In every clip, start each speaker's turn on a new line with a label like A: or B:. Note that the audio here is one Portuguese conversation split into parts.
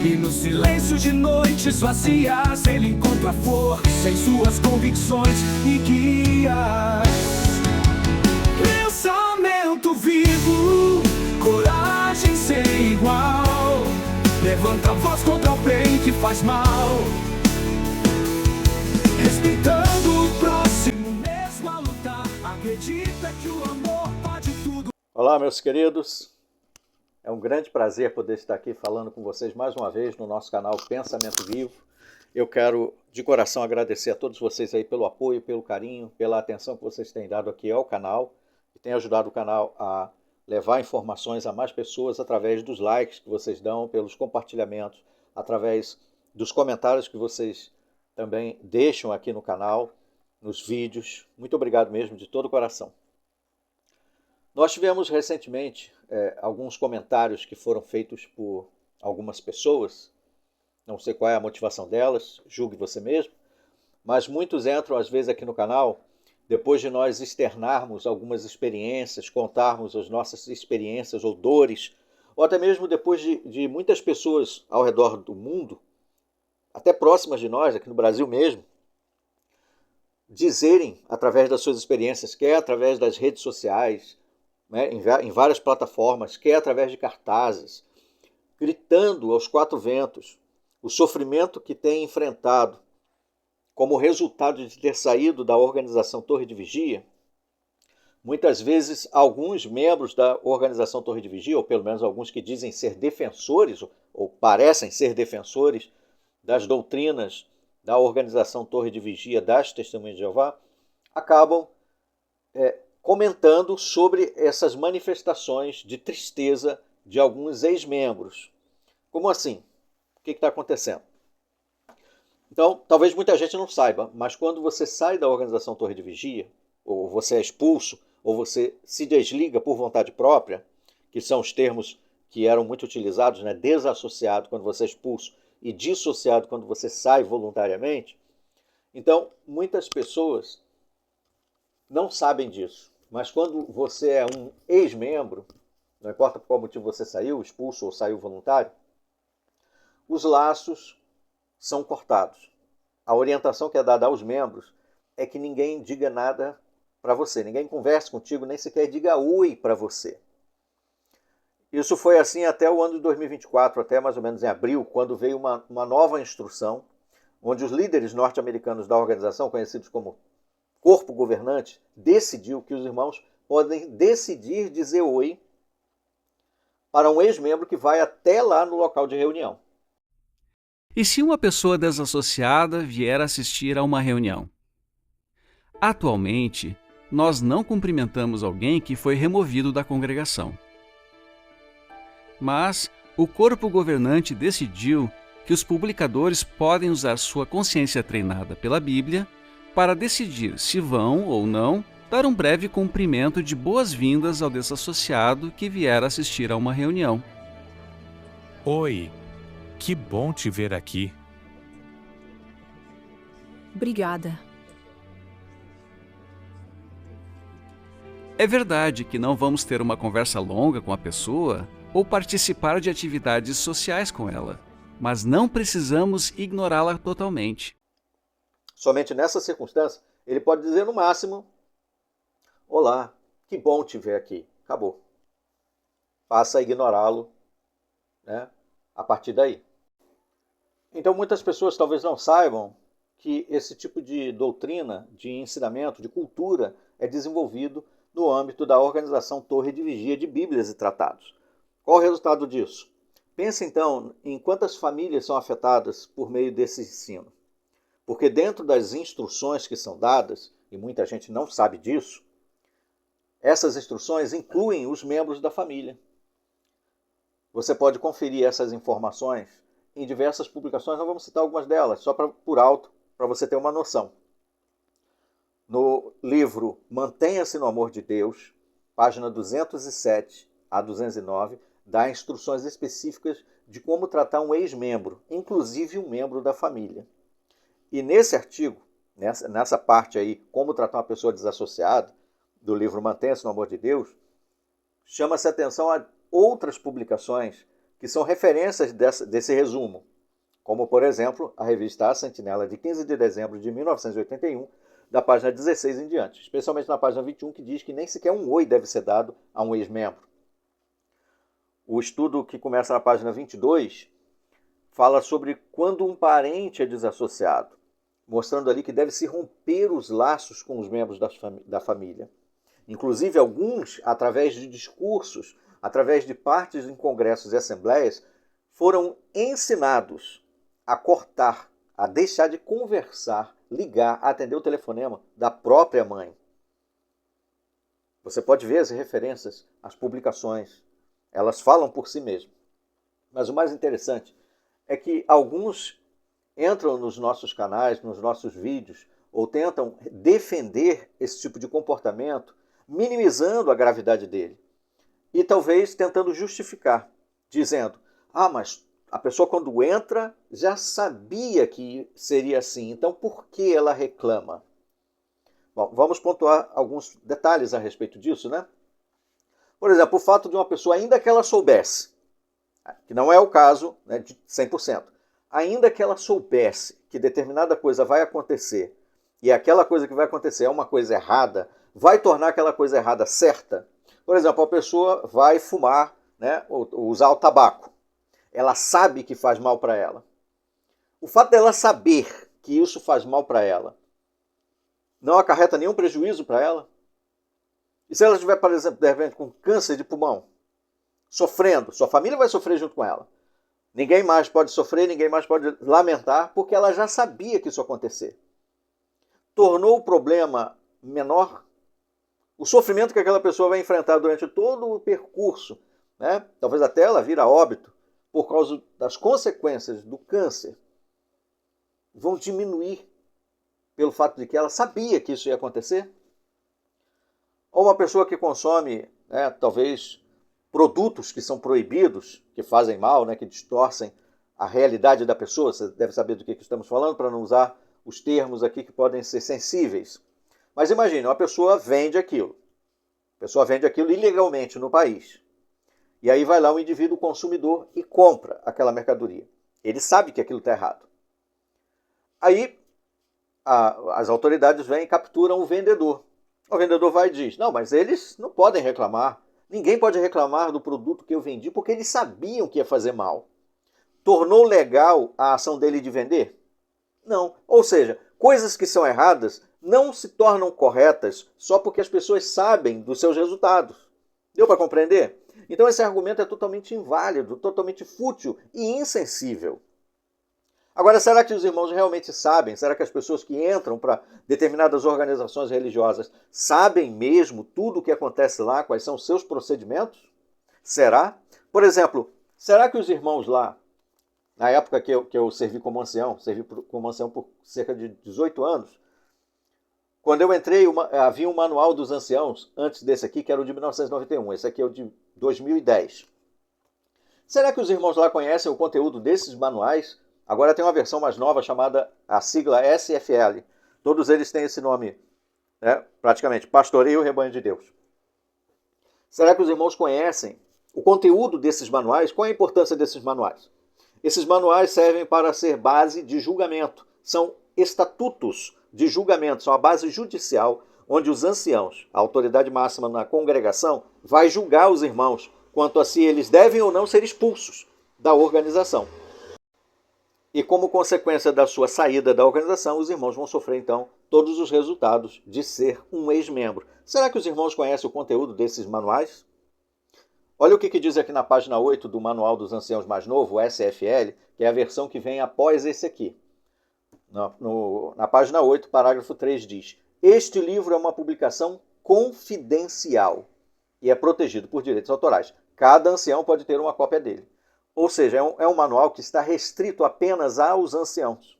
A: E no silêncio de noite esvazias, ele encontra força em suas convicções e guias. Pensamento vivo, coragem sem igual. Levanta a voz contra o bem que faz mal, respeitando o próximo mesmo a lutar. Acredita que o amor pode tudo.
B: Olá, meus queridos. É um grande prazer poder estar aqui falando com vocês mais uma vez no nosso canal Pensamento Vivo. Eu quero de coração agradecer a todos vocês aí pelo apoio, pelo carinho, pela atenção que vocês têm dado aqui ao canal e têm ajudado o canal a levar informações a mais pessoas através dos likes que vocês dão, pelos compartilhamentos, através dos comentários que vocês também deixam aqui no canal, nos vídeos. Muito obrigado mesmo, de todo o coração. Nós tivemos recentemente alguns comentários que foram feitos por algumas pessoas. Não sei qual é a motivação delas, julgue você mesmo. Mas muitos entram às vezes aqui no canal depois de nós externarmos algumas experiências, contarmos as nossas experiências ou dores, ou até mesmo depois de muitas pessoas ao redor do mundo, até próximas de nós, aqui no Brasil mesmo, dizerem através das suas experiências, quer através das redes sociais, né, em várias plataformas, quer através de cartazes, gritando aos quatro ventos o sofrimento que tem enfrentado como resultado de ter saído da organização Torre de Vigia. Muitas vezes, alguns membros da organização Torre de Vigia, ou pelo menos alguns que dizem ser defensores, ou parecem ser defensores das doutrinas da organização Torre de Vigia das Testemunhas de Jeová, acabam comentando sobre essas manifestações de tristeza de alguns ex-membros. Como assim? O que está acontecendo? Então, talvez muita gente não saiba, mas quando você sai da organização Torre de Vigia, ou você é expulso, ou você se desliga por vontade própria, que são os termos que eram muito utilizados, né? Desassociado quando você é expulso e dissociado quando você sai voluntariamente. Então, muitas pessoas não sabem disso, mas quando você é um ex-membro, não importa por qual motivo você saiu, expulso ou saiu voluntário, os laços são cortados. A orientação que é dada aos membros é que ninguém diga nada para você, ninguém converse contigo, nem sequer diga oi para você. Isso foi assim até o ano de 2024, até mais ou menos em abril, quando veio uma nova instrução, onde os líderes norte-americanos da organização, conhecidos como corpo governante, decidiu que os irmãos podem decidir dizer oi para um ex-membro que vai até lá no local de reunião.
C: E se uma pessoa desassociada vier assistir a uma reunião? Atualmente, nós não cumprimentamos alguém que foi removido da congregação. Mas o corpo governante decidiu que os publicadores podem usar sua consciência treinada pela Bíblia para decidir se vão ou não dar um breve cumprimento de boas-vindas ao desassociado que vier assistir a uma reunião.
D: Oi, que bom te ver aqui.
E: Obrigada.
C: É verdade que não vamos ter uma conversa longa com a pessoa ou participar de atividades sociais com ela, mas não precisamos ignorá-la totalmente.
B: Somente nessa circunstância, ele pode dizer no máximo: olá, que bom te ver aqui. Acabou. Passa a ignorá-lo, né, a partir daí. Então muitas pessoas talvez não saibam que esse tipo de doutrina, de ensinamento, de cultura é desenvolvido no âmbito da organização Torre de Vigia de Bíblias e Tratados. Qual o resultado disso? Pense então em quantas famílias são afetadas por meio desse ensino. Porque dentro das instruções que são dadas, e muita gente não sabe disso, essas instruções incluem os membros da família. Você pode conferir essas informações em diversas publicações, nós vamos citar algumas delas, só por alto, para você ter uma noção. No livro Mantenha-se no Amor de Deus, página 207 a 209, dá instruções específicas de como tratar um ex-membro, inclusive um membro da família. E nesse artigo, nessa parte aí, como tratar uma pessoa desassociada, do livro Mantenha-se no Amor de Deus, chama-se atenção a outras publicações que são referências desse resumo, como, por exemplo, a revista A Sentinela, de 15 de dezembro de 1981, da página 16 em diante, especialmente na página 21, que diz que nem sequer um oi deve ser dado a um ex-membro. O estudo que começa na página 22 fala sobre quando um parente é desassociado, mostrando ali que deve-se romper os laços com os membros da família. Inclusive, alguns, através de discursos, através de partes em congressos e assembleias, foram ensinados a cortar, a deixar de conversar, ligar, atender o telefonema da própria mãe. Você pode ver as referências, as publicações, elas falam por si mesmas. Mas o mais interessante é que alguns entram nos nossos canais, nos nossos vídeos, ou tentam defender esse tipo de comportamento, minimizando a gravidade dele. E talvez tentando justificar, dizendo, mas a pessoa quando entra já sabia que seria assim, então por que ela reclama? Bom, vamos pontuar alguns detalhes a respeito disso, né? Por exemplo, o fato de uma pessoa, ainda que ela soubesse, que não é o caso, né, de 100%, ainda que ela soubesse que determinada coisa vai acontecer, e aquela coisa que vai acontecer é uma coisa errada, vai tornar aquela coisa errada certa. Por exemplo, a pessoa vai fumar, né, ou usar o tabaco. Ela sabe que faz mal para ela. O fato dela saber que isso faz mal para ela não acarreta nenhum prejuízo para ela? E se ela estiver, por exemplo, de repente, com câncer de pulmão, sofrendo, sua família vai sofrer junto com ela. Ninguém mais pode sofrer, ninguém mais pode lamentar, porque ela já sabia que isso ia acontecer. Tornou o problema menor? O sofrimento que aquela pessoa vai enfrentar durante todo o percurso, né? Talvez até ela vir a óbito, por causa das consequências do câncer, vão diminuir pelo fato de que ela sabia que isso ia acontecer? Ou uma pessoa que consome, né, talvez, produtos que são proibidos, que fazem mal, né, que distorcem a realidade da pessoa, você deve saber do que estamos falando, para não usar os termos aqui que podem ser sensíveis. Mas imagine, uma pessoa vende aquilo. A pessoa vende aquilo ilegalmente no país. E aí vai lá um indivíduo consumidor e compra aquela mercadoria. Ele sabe que aquilo está errado. Aí as autoridades vêm e capturam o vendedor. O vendedor vai e diz, não, mas eles não podem reclamar. Ninguém pode reclamar do produto que eu vendi porque eles sabiam que ia fazer mal. Tornou legal a ação dele de vender? Não. Ou seja, coisas que são erradas não se tornam corretas só porque as pessoas sabem dos seus resultados. Deu para compreender? Então esse argumento é totalmente inválido, totalmente fútil e insensível. Agora, será que os irmãos realmente sabem? Será que as pessoas que entram para determinadas organizações religiosas sabem mesmo tudo o que acontece lá, quais são os seus procedimentos? Será? Por exemplo, será que os irmãos lá, na época que eu servi como ancião por cerca de 18 anos, quando eu entrei, havia um manual dos anciãos, antes desse aqui, que era o de 1991, esse aqui é o de 2010. Será que os irmãos lá conhecem o conteúdo desses manuais? Agora tem uma versão mais nova chamada a sigla SFL. Todos eles têm esse nome, né? Praticamente, Pastoreio Rebanho de Deus. Será que os irmãos conhecem o conteúdo desses manuais? Qual é a importância desses manuais? Esses manuais servem para ser base de julgamento. São estatutos de julgamento, são a base judicial, onde os anciãos, a autoridade máxima na congregação, vai julgar os irmãos quanto a se eles devem ou não ser expulsos da organização. E como consequência da sua saída da organização, os irmãos vão sofrer, então, todos os resultados de ser um ex-membro. Será que os irmãos conhecem o conteúdo desses manuais? Olha o que diz aqui na página 8 do Manual dos Anciãos mais Novo, o SFL, que é a versão que vem após esse aqui. Na página 8, parágrafo 3 diz: este livro é uma publicação confidencial e é protegido por direitos autorais. Cada ancião pode ter uma cópia dele. Ou seja, é um manual que está restrito apenas aos anciãos.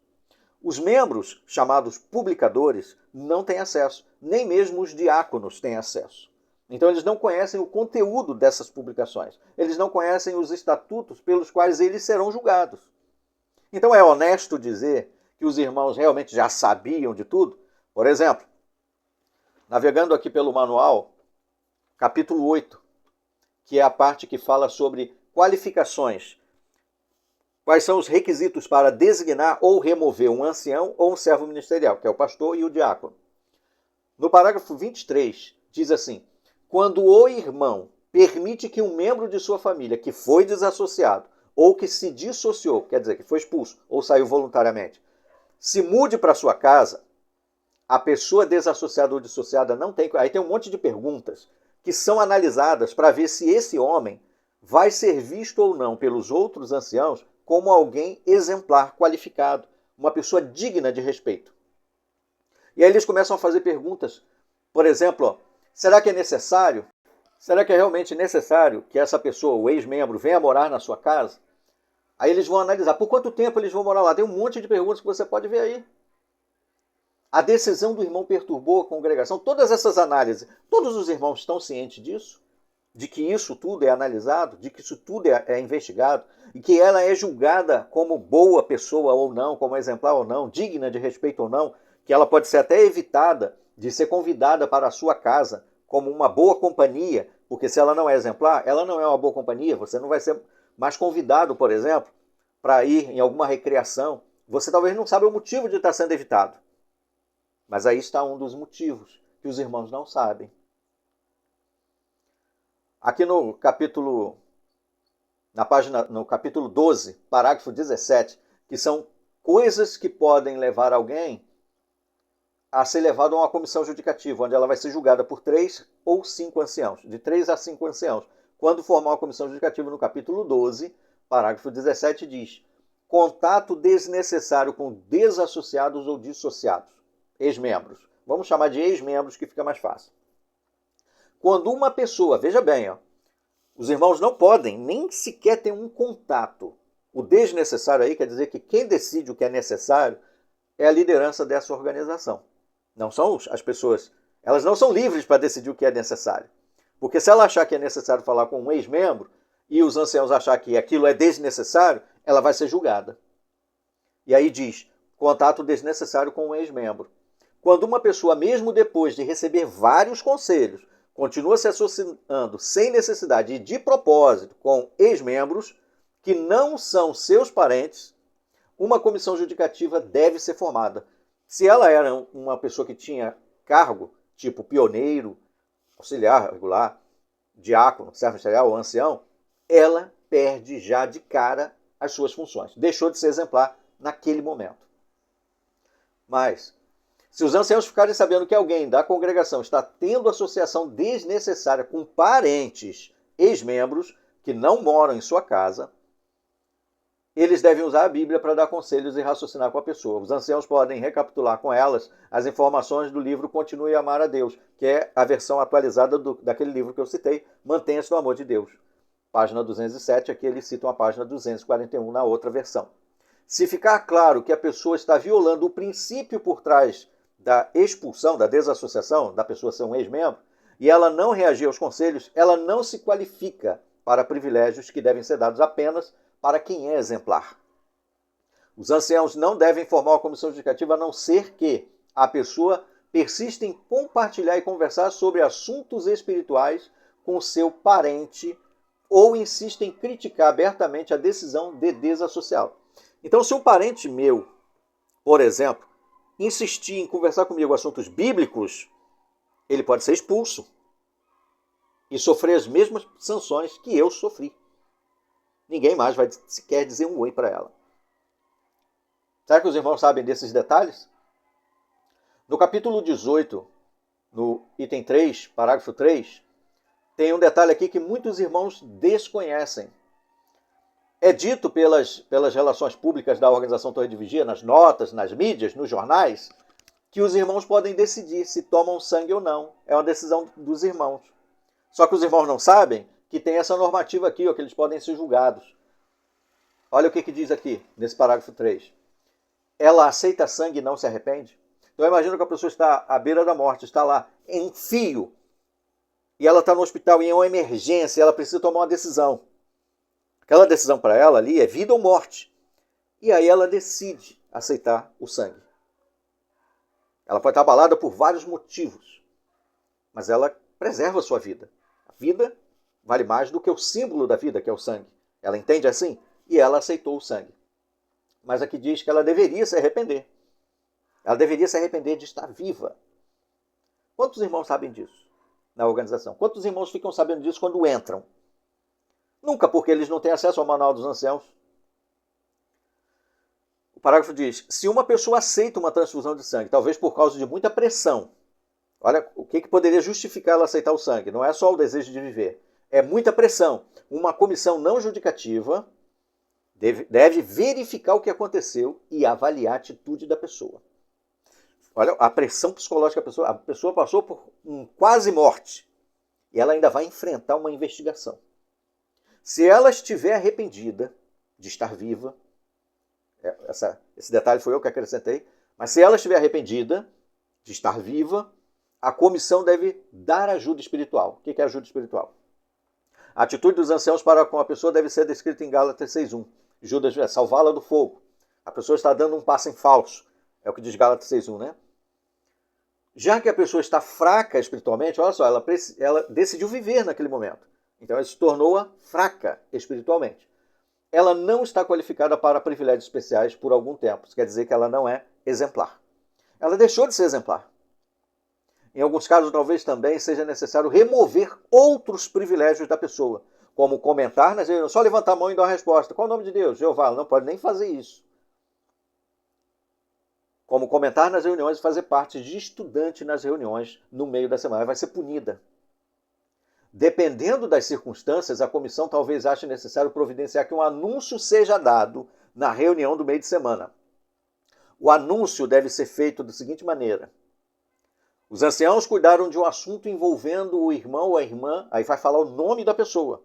B: Os membros, chamados publicadores, não têm acesso. Nem mesmo os diáconos têm acesso. Então eles não conhecem o conteúdo dessas publicações. Eles não conhecem os estatutos pelos quais eles serão julgados. Então é honesto dizer que os irmãos realmente já sabiam de tudo? Por exemplo, navegando aqui pelo manual, capítulo 8, que é a parte que fala sobre qualificações. Quais são os requisitos para designar ou remover um ancião ou um servo ministerial, que é o pastor e o diácono. No parágrafo 23, diz assim: quando o irmão permite que um membro de sua família que foi desassociado ou que se dissociou, quer dizer, que foi expulso ou saiu voluntariamente, se mude para sua casa, a pessoa desassociada ou dissociada não tem... Aí tem um monte de perguntas que são analisadas para ver se esse homem vai ser visto ou não pelos outros anciãos como alguém exemplar, qualificado, uma pessoa digna de respeito. E aí eles começam a fazer perguntas, por exemplo, será que é necessário? Será que é realmente necessário que essa pessoa, o ex-membro, venha morar na sua casa? Aí eles vão analisar por quanto tempo eles vão morar lá. Tem um monte de perguntas que você pode ver aí. A decisão do irmão perturbou a congregação. Todas essas análises, todos os irmãos estão cientes disso? De que isso tudo é analisado? De que isso tudo é investigado? E que ela é julgada como boa pessoa ou não, como exemplar ou não, digna de respeito ou não, que ela pode ser até evitada de ser convidada para a sua casa como uma boa companhia, porque se ela não é exemplar, ela não é uma boa companhia, você não vai ser mais convidado, por exemplo, para ir em alguma recreação. Você talvez não saiba o motivo de estar sendo evitado. Mas aí está um dos motivos que os irmãos não sabem. Aqui no capítulo 12, parágrafo 17, que são coisas que podem levar alguém a ser levado a uma comissão judicativa, onde ela vai ser julgada por 3 ou 5 anciãos, de 3 a 5 anciãos. Quando formar uma comissão judicativa, no capítulo 12, parágrafo 17, diz: contato desnecessário com desassociados ou dissociados, ex-membros. Vamos chamar de ex-membros, que fica mais fácil. Quando uma pessoa, veja bem, os irmãos não podem nem sequer ter um contato. O desnecessário aí quer dizer que quem decide o que é necessário é a liderança dessa organização. Não são as pessoas, elas não são livres para decidir o que é necessário. Porque se ela achar que é necessário falar com um ex-membro e os anciãos achar que aquilo é desnecessário, ela vai ser julgada. E aí diz, contato desnecessário com um ex-membro. Quando uma pessoa, mesmo depois de receber vários conselhos, continua se associando sem necessidade e de propósito com ex-membros que não são seus parentes, uma comissão judicativa deve ser formada. Se ela era uma pessoa que tinha cargo, tipo pioneiro, auxiliar regular, diácono, servo ministerial ou ancião, ela perde já de cara as suas funções. Deixou de ser exemplar naquele momento. Mas, se os anciãos ficarem sabendo que alguém da congregação está tendo associação desnecessária com parentes, ex-membros, que não moram em sua casa, eles devem usar a Bíblia para dar conselhos e raciocinar com a pessoa. Os anciãos podem recapitular com elas as informações do livro Continue a Amar a Deus, que é a versão atualizada daquele livro que eu citei, Mantenha-se no Amor de Deus. Página 207, aqui eles citam a página 241 na outra versão. Se ficar claro que a pessoa está violando o princípio por trás da expulsão, da desassociação, da pessoa ser um ex-membro, e ela não reagir aos conselhos, ela não se qualifica para privilégios que devem ser dados apenas para quem é exemplar. Os anciãos não devem formar uma comissão judicativa a não ser que a pessoa persista em compartilhar e conversar sobre assuntos espirituais com seu parente ou insista em criticar abertamente a decisão de desassociá-lo. Então, se um parente meu, por exemplo, insistir em conversar comigo assuntos bíblicos, ele pode ser expulso e sofrer as mesmas sanções que eu sofri. Ninguém mais vai sequer dizer um oi para ela. Será que os irmãos sabem desses detalhes? No capítulo 18, no item 3, parágrafo 3, tem um detalhe aqui que muitos irmãos desconhecem. É dito pelas relações públicas da Organização Torre de Vigia, nas notas, nas mídias, nos jornais, que os irmãos podem decidir se tomam sangue ou não. É uma decisão dos irmãos. Só que os irmãos não sabem que tem essa normativa aqui, que eles podem ser julgados. Olha o que diz aqui, nesse parágrafo 3. Ela aceita sangue e não se arrepende? Então imagina que a pessoa está à beira da morte, está lá em fio, e ela está no hospital e é uma emergência, ela precisa tomar uma decisão. Aquela decisão para ela ali é vida ou morte. E aí ela decide aceitar o sangue. Ela pode estar abalada por vários motivos, mas ela preserva a sua vida. A vida vale mais do que o símbolo da vida, que é o sangue. Ela entende assim? E ela aceitou o sangue. Mas aqui diz que ela deveria se arrepender. Ela deveria se arrepender de estar viva. Quantos irmãos sabem disso na organização? Quantos irmãos ficam sabendo disso quando entram? Nunca, porque eles não têm acesso ao manual dos anciãos. O parágrafo diz, se uma pessoa aceita uma transfusão de sangue, talvez por causa de muita pressão, olha o que poderia justificar ela aceitar o sangue, não é só o desejo de viver, é muita pressão. Uma comissão não judicativa deve verificar o que aconteceu e avaliar a atitude da pessoa. Olha a pressão psicológica da pessoa. A pessoa passou por quase morte e ela ainda vai enfrentar uma investigação. Se ela estiver arrependida de estar viva, esse detalhe foi eu que acrescentei, mas se ela estiver arrependida de estar viva, a comissão deve dar ajuda espiritual. O que é ajuda espiritual? A atitude dos anciãos para com a pessoa deve ser descrita em Gálatas 6.1. Judas é salvá-la do fogo. A pessoa está dando um passo em falso. É o que diz Gálatas 6.1, né? Já que a pessoa está fraca espiritualmente, olha só, ela decidiu viver naquele momento. Então ela se tornou fraca espiritualmente. Ela não está qualificada para privilégios especiais por algum tempo. Isso quer dizer que ela não é exemplar. Ela deixou de ser exemplar. Em alguns casos, talvez também seja necessário remover outros privilégios da pessoa, como comentar nas reuniões, só levantar a mão e dar uma resposta. Qual é o nome de Deus? Jeová. Ela não pode nem fazer isso. Como comentar nas reuniões e fazer parte de estudante nas reuniões no meio da semana. Ela vai ser punida. Dependendo das circunstâncias, a comissão talvez ache necessário providenciar que um anúncio seja dado na reunião do meio de semana. O anúncio deve ser feito da seguinte maneira. Os anciãos cuidaram de um assunto envolvendo o irmão ou a irmã, aí vai falar o nome da pessoa.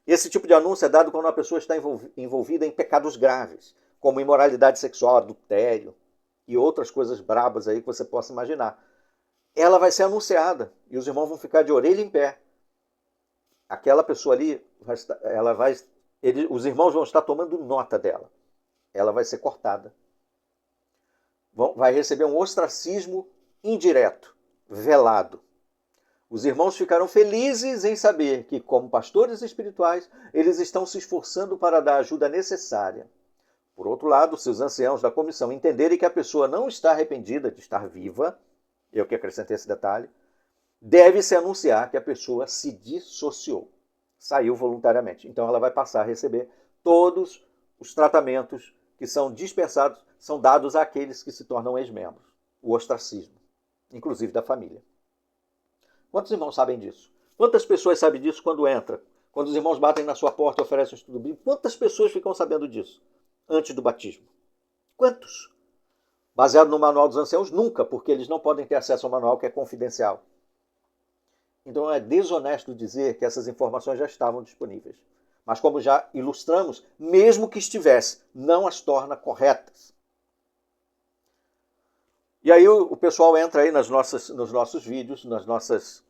B: Esse tipo de anúncio é dado quando a pessoa está envolvida em pecados graves, como imoralidade sexual, adultério e outras coisas brabas aí que você possa imaginar. Ela vai ser anunciada e os irmãos vão ficar de orelha em pé. Aquela pessoa ali, os irmãos vão estar tomando nota dela. Ela vai ser cortada. Vai receber um ostracismo indireto, velado. Os irmãos ficarão felizes em saber que, como pastores espirituais, eles estão se esforçando para dar a ajuda necessária. Por outro lado, se os anciãos da comissão entenderem que a pessoa não está arrependida de estar viva, eu que acrescentei esse detalhe, deve-se anunciar que a pessoa se dissociou, saiu voluntariamente. Então ela vai passar a receber todos os tratamentos que são dispensados, são dados àqueles que se tornam ex-membros. O ostracismo, inclusive da família. Quantos irmãos sabem disso? Quantas pessoas sabem disso quando entra? Quando os irmãos batem na sua porta e oferecem um estudo bíblico, quantas pessoas ficam sabendo disso antes do batismo? Quantos? Baseado no manual dos anciãos, nunca, porque eles não podem ter acesso ao manual que é confidencial. Então é desonesto dizer que essas informações já estavam disponíveis. Mas como já ilustramos, mesmo que estivesse, não as torna corretas. E aí o pessoal entra aí nos nossos vídeos, nas nossas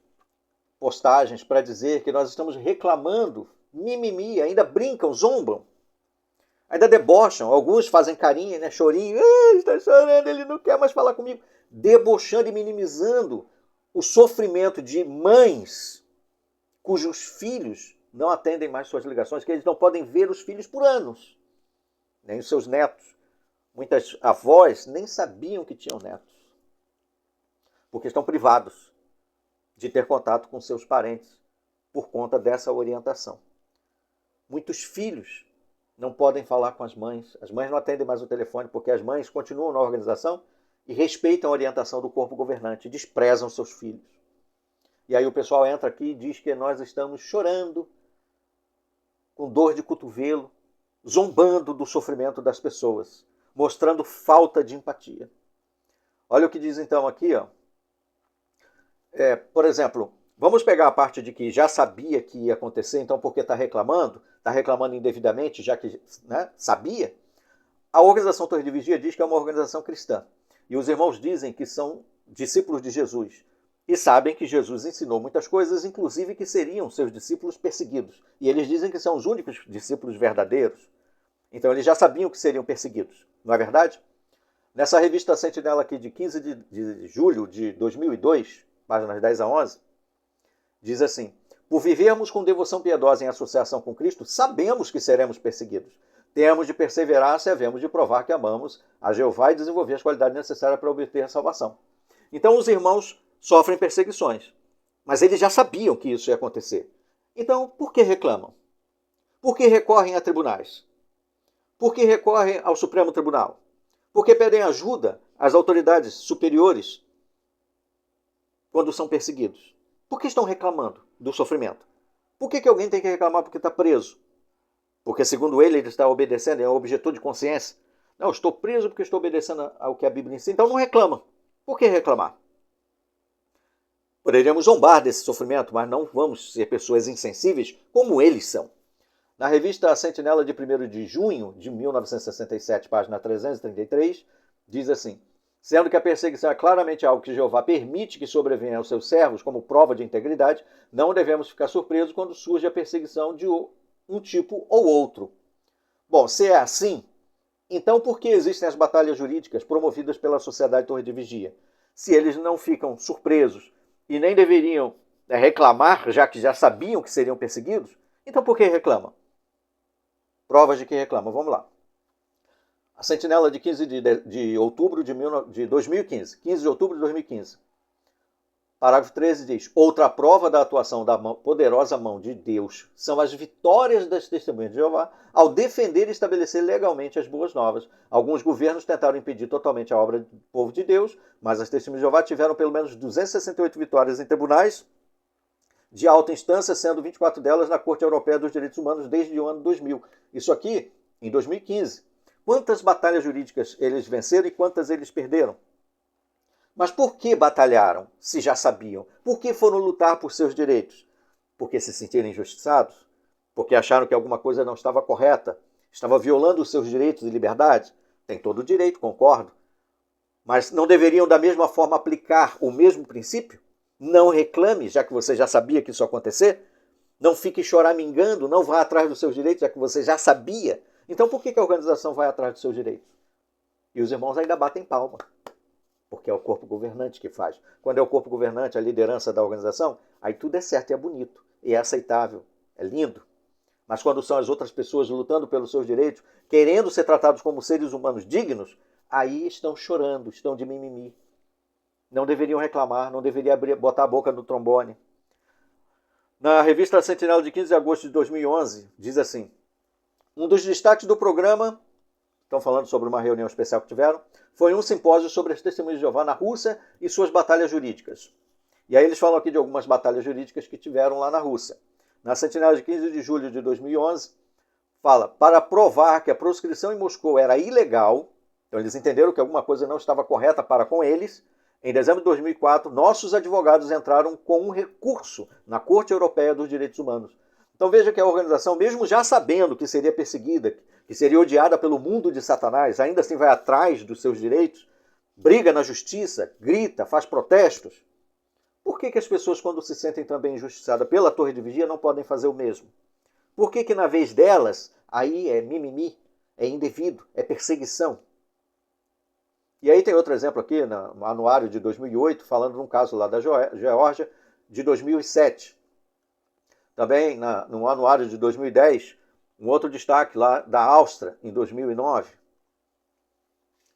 B: postagens, para dizer que nós estamos reclamando, mimimi, ainda brincam, zombam, ainda debocham. Alguns fazem carinha, né, chorinho, ele está chorando, ele não quer mais falar comigo. Debochando e minimizando o sofrimento de mães cujos filhos não atendem mais suas ligações, que eles não podem ver os filhos por anos, nem os seus netos. Muitas avós nem sabiam que tinham netos, porque estão privados de ter contato com seus parentes por conta dessa orientação. Muitos filhos não podem falar com as mães não atendem mais o telefone porque as mães continuam na organização e respeitam a orientação do corpo governante, desprezam seus filhos. E aí o pessoal entra aqui e diz que nós estamos chorando, com dor de cotovelo, zombando do sofrimento das pessoas, mostrando falta de empatia. Olha o que diz então aqui, ó. Por exemplo, vamos pegar a parte de que já sabia que ia acontecer, então por que está reclamando indevidamente, já que, né, sabia. A organização Torre de Vigia diz que é uma organização cristã. E os irmãos dizem que são discípulos de Jesus. E sabem que Jesus ensinou muitas coisas, inclusive que seriam seus discípulos perseguidos. E eles dizem que são os únicos discípulos verdadeiros. Então eles já sabiam que seriam perseguidos. Não é verdade? Nessa revista Sentinela aqui de 15 de julho de 2002, páginas 10 a 11, diz assim: Por vivermos com devoção piedosa em associação com Cristo, sabemos que seremos perseguidos. Temos de perseverar se havemos de provar que amamos a Jeová e desenvolver as qualidades necessárias para obter a salvação. Então os irmãos sofrem perseguições, mas eles já sabiam que isso ia acontecer. Então, por que reclamam? Por que recorrem a tribunais? Por que recorrem ao Supremo Tribunal? Por que pedem ajuda às autoridades superiores quando são perseguidos? Por que estão reclamando do sofrimento? Por que alguém tem que reclamar porque está preso? Porque, segundo ele está obedecendo, é um objetor de consciência. Não, estou preso porque estou obedecendo ao que a Bíblia ensina. Então não reclama. Por que reclamar? Poderíamos zombar desse sofrimento, mas não vamos ser pessoas insensíveis como eles são. Na revista Sentinela de 1º de junho de 1967, página 333, diz assim: sendo que a perseguição é claramente algo que Jeová permite que sobrevenha aos seus servos como prova de integridade, não devemos ficar surpresos quando surge a perseguição de um tipo ou outro. Bom, se é assim, então por que existem as batalhas jurídicas promovidas pela Sociedade Torre de Vigia? Se eles não ficam surpresos e nem deveriam reclamar, já que já sabiam que seriam perseguidos, então por que reclamam? Provas de que reclamam. Vamos lá. A Sentinela de 15 de outubro de 2015. 15 de outubro de 2015. Parágrafo 13 diz: outra prova da atuação da poderosa mão de Deus são as vitórias das testemunhas de Jeová ao defender e estabelecer legalmente as boas novas. Alguns governos tentaram impedir totalmente a obra do povo de Deus, mas as testemunhas de Jeová tiveram pelo menos 268 vitórias em tribunais de alta instância, sendo 24 delas na Corte Europeia dos Direitos Humanos desde o ano 2000. Isso aqui em 2015. Quantas batalhas jurídicas eles venceram e quantas eles perderam? Mas por que batalharam, se já sabiam? Por que foram lutar por seus direitos? Porque se sentiram injustiçados? Porque acharam que alguma coisa não estava correta? Estava violando os seus direitos e liberdades? Tem todo o direito, concordo. Mas não deveriam da mesma forma aplicar o mesmo princípio? Não reclame, já que você já sabia que isso ia acontecer. Não fique choramingando, não vá atrás dos seus direitos, já que você já sabia. Então por que a organização vai atrás dos seus direitos? E os irmãos ainda batem palma, porque é o corpo governante que faz. Quando é o corpo governante, a liderança da organização, aí tudo é certo e é bonito, e é aceitável, é lindo. Mas quando são as outras pessoas lutando pelos seus direitos, querendo ser tratados como seres humanos dignos, aí estão chorando, estão de mimimi. Não deveriam reclamar, não deveriam botar a boca no trombone. Na revista Sentinela de 15 de agosto de 2011, diz assim: um dos destaques do programa, estão falando sobre uma reunião especial que tiveram, foi um simpósio sobre as testemunhas de Jeová na Rússia e suas batalhas jurídicas. E aí eles falam aqui de algumas batalhas jurídicas que tiveram lá na Rússia. Na Sentinela de 15 de julho de 2011, fala: para provar que a proscrição em Moscou era ilegal, então eles entenderam que alguma coisa não estava correta para com eles, em dezembro de 2004, nossos advogados entraram com um recurso na Corte Europeia dos Direitos Humanos. Então veja que a organização, mesmo já sabendo que seria perseguida, que seria odiada pelo mundo de Satanás, ainda assim vai atrás dos seus direitos, briga na justiça, grita, faz protestos. Por que as pessoas, quando se sentem também injustiçadas pela Torre de Vigia, não podem fazer o mesmo? Por que na vez delas, aí é mimimi, é indevido, é perseguição? E aí tem outro exemplo aqui, no anuário de 2008, falando de um caso lá da Geórgia, de 2007. Também no anuário de 2010, um outro destaque lá da Áustria, em 2009.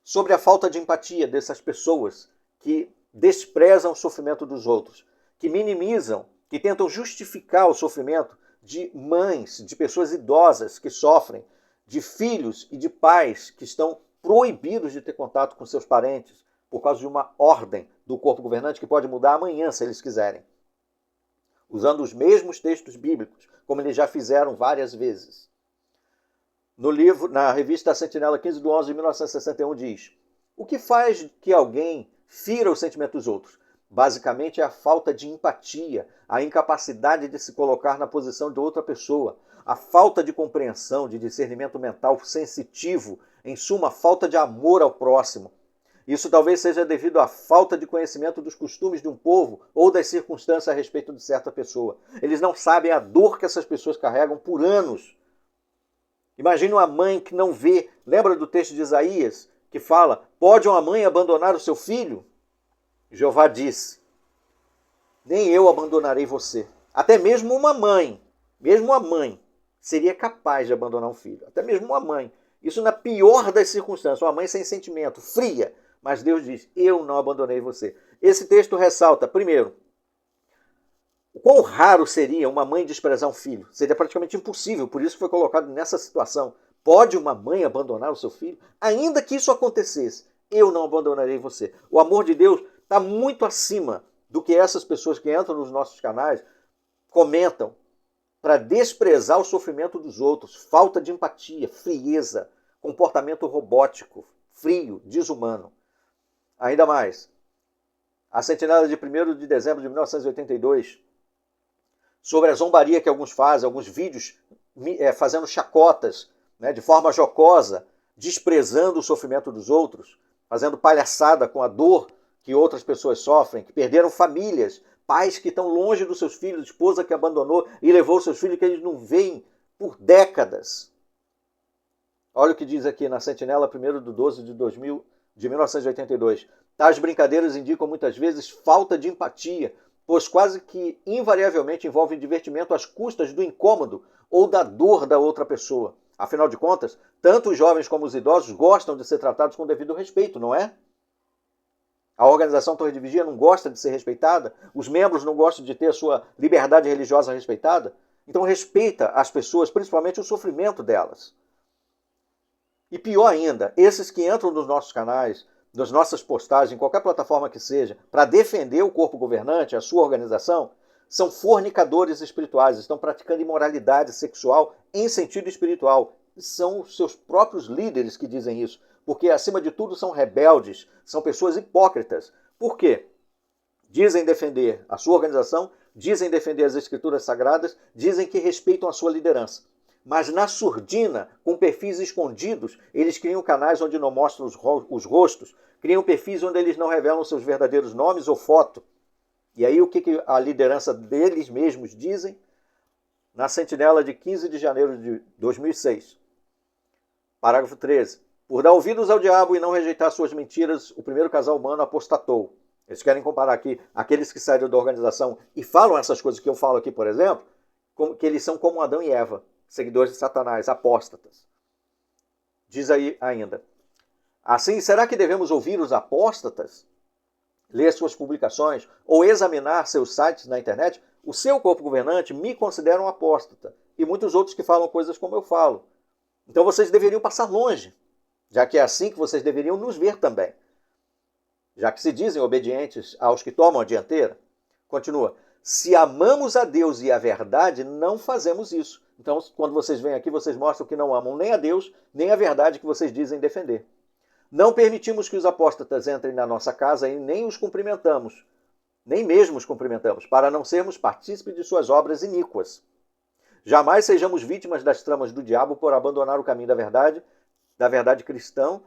B: Sobre a falta de empatia dessas pessoas que desprezam o sofrimento dos outros, que minimizam, que tentam justificar o sofrimento de mães, de pessoas idosas que sofrem, de filhos e de pais que estão proibidos de ter contato com seus parentes por causa de uma ordem do corpo governante que pode mudar amanhã, se eles quiserem. Usando os mesmos textos bíblicos, como eles já fizeram várias vezes. No livro, na revista Sentinela 15 de 11 de 1961 diz: o que faz que alguém fira os sentimentos dos outros? Basicamente é a falta de empatia, a incapacidade de se colocar na posição de outra pessoa, a falta de compreensão, de discernimento mental sensitivo, em suma, a falta de amor ao próximo. Isso talvez seja devido à falta de conhecimento dos costumes de um povo ou das circunstâncias a respeito de certa pessoa. Eles não sabem a dor que essas pessoas carregam por anos. Imagine uma mãe que não vê. Lembra do texto de Isaías que fala: pode uma mãe abandonar o seu filho? Jeová disse: nem eu abandonarei você. Até mesmo uma mãe seria capaz de abandonar um filho. Até mesmo uma mãe. Isso na pior das circunstâncias. Uma mãe sem sentimento, fria. Mas Deus diz, eu não abandonei você. Esse texto ressalta, primeiro, o quão raro seria uma mãe desprezar um filho. Seria praticamente impossível, por isso foi colocado nessa situação. Pode uma mãe abandonar o seu filho? Ainda que isso acontecesse, eu não abandonarei você. O amor de Deus está muito acima do que essas pessoas que entram nos nossos canais comentam para desprezar o sofrimento dos outros, falta de empatia, frieza, comportamento robótico, frio, desumano. Ainda mais, a sentinela de 1º de dezembro de 1982, sobre a zombaria que alguns fazem, alguns vídeos fazendo chacotas, né, de forma jocosa, desprezando o sofrimento dos outros, fazendo palhaçada com a dor que outras pessoas sofrem, que perderam famílias, pais que estão longe dos seus filhos, esposa que abandonou e levou seus filhos que eles não veem por décadas. Olha o que diz aqui na Sentinela 1º de 1982. Tais brincadeiras indicam muitas vezes falta de empatia, pois quase que invariavelmente envolvem divertimento às custas do incômodo ou da dor da outra pessoa. Afinal de contas, tanto os jovens como os idosos gostam de ser tratados com devido respeito, não é? A organização Torre de Vigia não gosta de ser respeitada? Os membros não gostam de ter a sua liberdade religiosa respeitada? Então respeita as pessoas, principalmente o sofrimento delas. E pior ainda, esses que entram nos nossos canais, nas nossas postagens, em qualquer plataforma que seja, para defender o corpo governante, a sua organização, são fornicadores espirituais, estão praticando imoralidade sexual em sentido espiritual. E são os seus próprios líderes que dizem isso, porque acima de tudo são rebeldes, são pessoas hipócritas. Por quê? Dizem defender a sua organização, dizem defender as escrituras sagradas, dizem que respeitam a sua liderança. Mas na surdina, com perfis escondidos, eles criam canais onde não mostram os rostos, criam perfis onde eles não revelam seus verdadeiros nomes ou foto. E aí o que a liderança deles mesmos dizem? Na Sentinela de 15 de janeiro de 2006, parágrafo 13. Por dar ouvidos ao diabo e não rejeitar suas mentiras, o primeiro casal humano apostatou. Eles querem comparar aqui aqueles que saíram da organização e falam essas coisas que eu falo aqui, por exemplo, que eles são como Adão e Eva, seguidores de Satanás, apóstatas. Diz aí ainda. Assim, será que devemos ouvir os apóstatas? Ler suas publicações ou examinar seus sites na internet? O seu corpo governante me considera um apóstata e muitos outros que falam coisas como eu falo. Então vocês deveriam passar longe, já que é assim que vocês deveriam nos ver também. Já que se dizem obedientes aos que tomam a dianteira. Continua. Se amamos a Deus e a verdade, não fazemos isso. Então, quando vocês vêm aqui, vocês mostram que não amam nem a Deus, nem a verdade que vocês dizem defender. Não permitimos que os apóstatas entrem na nossa casa e nem os cumprimentamos, nem mesmo os cumprimentamos, para não sermos partícipes de suas obras iníquas. Jamais sejamos vítimas das tramas do diabo por abandonar o caminho da verdade cristã,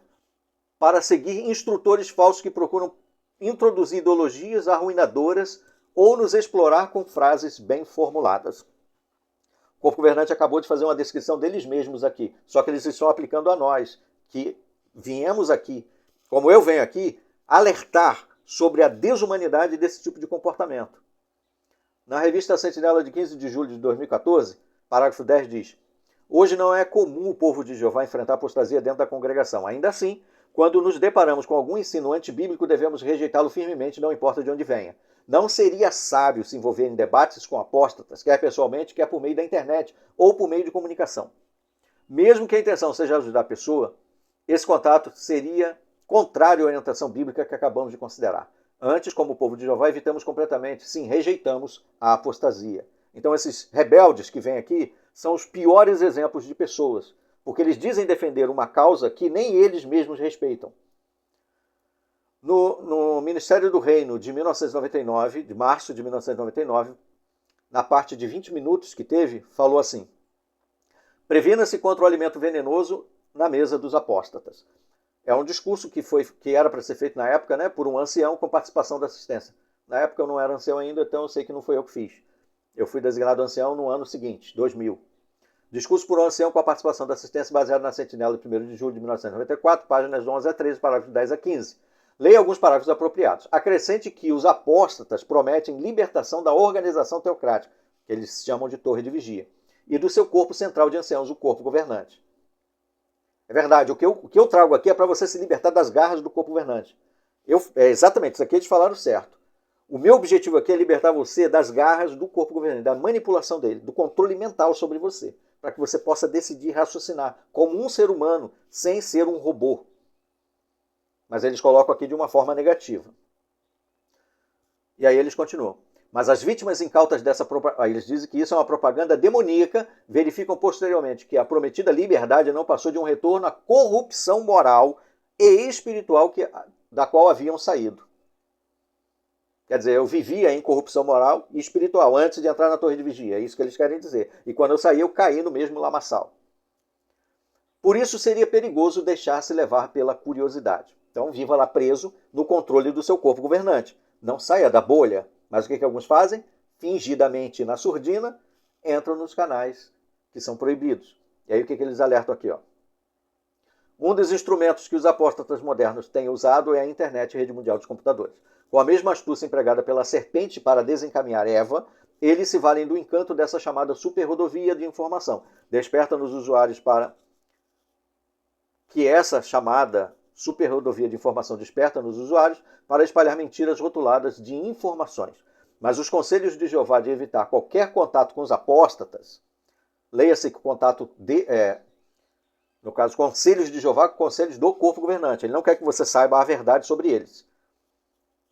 B: para seguir instrutores falsos que procuram introduzir ideologias arruinadoras ou nos explorar com frases bem formuladas. O corpo governante acabou de fazer uma descrição deles mesmos aqui, só que eles estão aplicando a nós, que viemos aqui, como eu venho aqui, alertar sobre a desumanidade desse tipo de comportamento. Na revista Sentinela de 15 de julho de 2014, parágrafo 10 diz: hoje não é comum o povo de Jeová enfrentar apostasia dentro da congregação. Ainda assim, quando nos deparamos com algum ensino antibíblico, devemos rejeitá-lo firmemente, não importa de onde venha. Não seria sábio se envolver em debates com apóstatas, quer pessoalmente, quer por meio da internet ou por meio de comunicação. Mesmo que a intenção seja ajudar a pessoa, esse contato seria contrário à orientação bíblica que acabamos de considerar. Antes, como o povo de Jeová, evitamos completamente, sim, rejeitamos a apostasia. Então esses rebeldes que vêm aqui são os piores exemplos de pessoas, porque eles dizem defender uma causa que nem eles mesmos respeitam. No Ministério do Reino de 1999, de março de 1999, na parte de 20 minutos que teve, falou assim: previna-se contra o alimento venenoso na mesa dos apóstatas. É um discurso que era para ser feito na época, né, por um ancião com participação da assistência. Na época eu não era ancião ainda, então eu sei que não foi eu que fiz. Eu fui designado ancião no ano seguinte, 2000. Discurso por um ancião com a participação da assistência baseado na Sentinela de 1º de julho de 1994, páginas 11 a 13, parágrafos 10 a 15. Leia alguns parágrafos apropriados. Acrescente que os apóstatas prometem libertação da organização teocrática. que eles chamam de torre de vigia, e do seu corpo central de anciãos, o corpo governante. É verdade, o que eu trago aqui é para você se libertar das garras do corpo governante. Exatamente, isso aqui eles falaram certo. O meu objetivo aqui é libertar você das garras do corpo governante, da manipulação dele, do controle mental sobre você, para que você possa decidir raciocinar como um ser humano, sem ser um robô. Mas eles colocam aqui de uma forma negativa. E aí eles continuam. Mas as vítimas incautas dessa propaganda, eles dizem que isso é uma propaganda demoníaca, verificam posteriormente que a prometida liberdade não passou de um retorno à corrupção moral e espiritual da qual haviam saído. Quer dizer, eu vivia em corrupção moral e espiritual antes de entrar na torre de vigia, é isso que eles querem dizer. E quando eu saí, eu caí no mesmo lamaçal. Por isso seria perigoso deixar-se levar pela curiosidade. Então viva lá preso no controle do seu corpo governante. Não saia da bolha. Mas o que alguns fazem? Fingidamente na surdina, entram nos canais que são proibidos. E aí o que eles alertam aqui? Ó? Um dos instrumentos que os apóstatas modernos têm usado é a internet e a rede mundial dos computadores. Com a mesma astúcia empregada pela serpente para desencaminhar Eva, eles se valem do encanto dessa chamada superrodovia de informação. Desperta nos usuários para que essa chamada superrodovia de informação desperta nos usuários para espalhar mentiras rotuladas de informações. Mas os conselhos de Jeová de evitar qualquer contato com os apóstatas, leia-se que o contato no caso, conselhos de Jeová, conselhos do corpo governante. Ele não quer que você saiba a verdade sobre eles.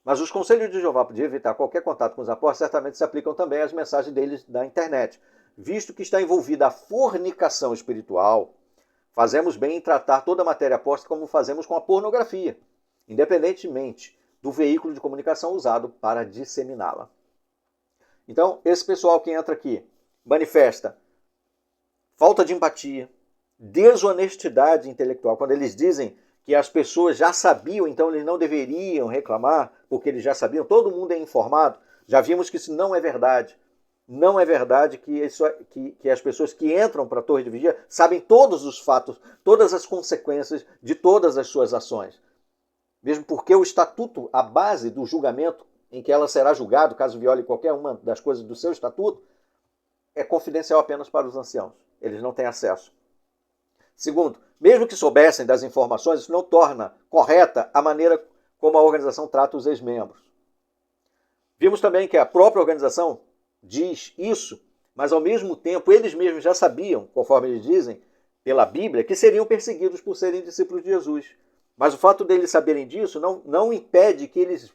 B: Mas os conselhos de Jeová de evitar qualquer contato com os apóstolos certamente se aplicam também às mensagens deles da internet. Visto que está envolvida a fornicação espiritual, fazemos bem em tratar toda a matéria apóstata como fazemos com a pornografia, independentemente do veículo de comunicação usado para disseminá-la. Então, esse pessoal que entra aqui manifesta falta de empatia, desonestidade intelectual. Quando eles dizem que as pessoas já sabiam, então eles não deveriam reclamar, porque eles já sabiam, todo mundo é informado. Já vimos que isso não é verdade. Não é verdade que as pessoas que entram para a torre de vigia sabem todos os fatos, todas as consequências de todas as suas ações. Mesmo porque o estatuto, a base do julgamento em que ela será julgada, caso viole qualquer uma das coisas do seu estatuto, é confidencial apenas para os anciãos. Eles não têm acesso. Segundo, mesmo que soubessem das informações, isso não torna correta a maneira como a organização trata os ex-membros. Vimos também que a própria organização diz isso, mas ao mesmo tempo eles mesmos já sabiam, conforme eles dizem, pela Bíblia, que seriam perseguidos por serem discípulos de Jesus. Mas o fato deles saberem disso não impede que eles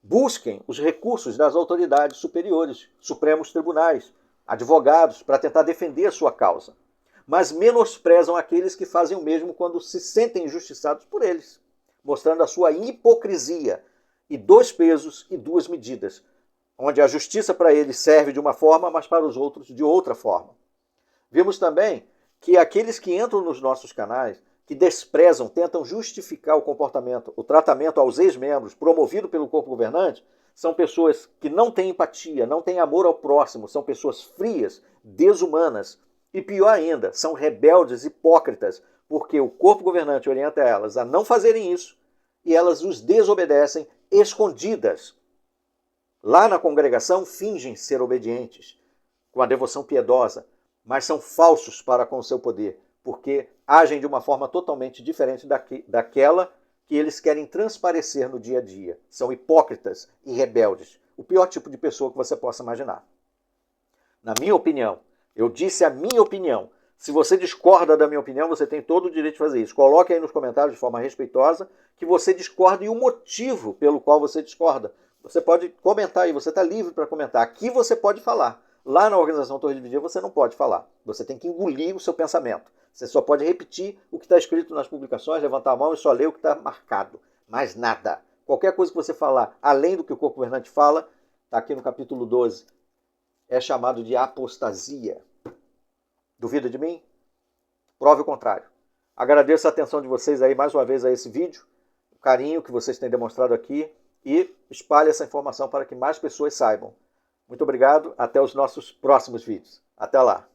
B: busquem os recursos das autoridades superiores, supremos tribunais, advogados, para tentar defender a sua causa. Mas menosprezam aqueles que fazem o mesmo quando se sentem injustiçados por eles, mostrando a sua hipocrisia e 2 pesos e 2 medidas, onde a justiça para eles serve de uma forma, mas para os outros de outra forma. Vimos também que aqueles que entram nos nossos canais, que desprezam, tentam justificar o comportamento, o tratamento aos ex-membros promovido pelo corpo governante, são pessoas que não têm empatia, não têm amor ao próximo, são pessoas frias, desumanas e, pior ainda, são rebeldes, hipócritas, porque o corpo governante orienta elas a não fazerem isso e elas os desobedecem escondidas. Lá na congregação fingem ser obedientes, com a devoção piedosa, mas são falsos para com o seu poder, porque agem de uma forma totalmente diferente daquela que eles querem transparecer no dia a dia. São hipócritas e rebeldes. O pior tipo de pessoa que você possa imaginar. Na minha opinião, eu disse a minha opinião. Se você discorda da minha opinião, você tem todo o direito de fazer isso. Coloque aí nos comentários de forma respeitosa que você discorda e o motivo pelo qual você discorda. Você pode comentar aí, você está livre para comentar. Aqui você pode falar. Lá na organização Torre de Vigia você não pode falar. Você tem que engolir o seu pensamento. Você só pode repetir o que está escrito nas publicações, levantar a mão e só ler o que está marcado. Mais nada. Qualquer coisa que você falar, além do que o corpo governante fala, está aqui no capítulo 12, é chamado de apostasia. Duvida de mim? Prove o contrário. Agradeço a atenção de vocês aí mais uma vez a esse vídeo, o carinho que vocês têm demonstrado aqui e espalhe essa informação para que mais pessoas saibam. Muito obrigado, até os nossos próximos vídeos. Até lá!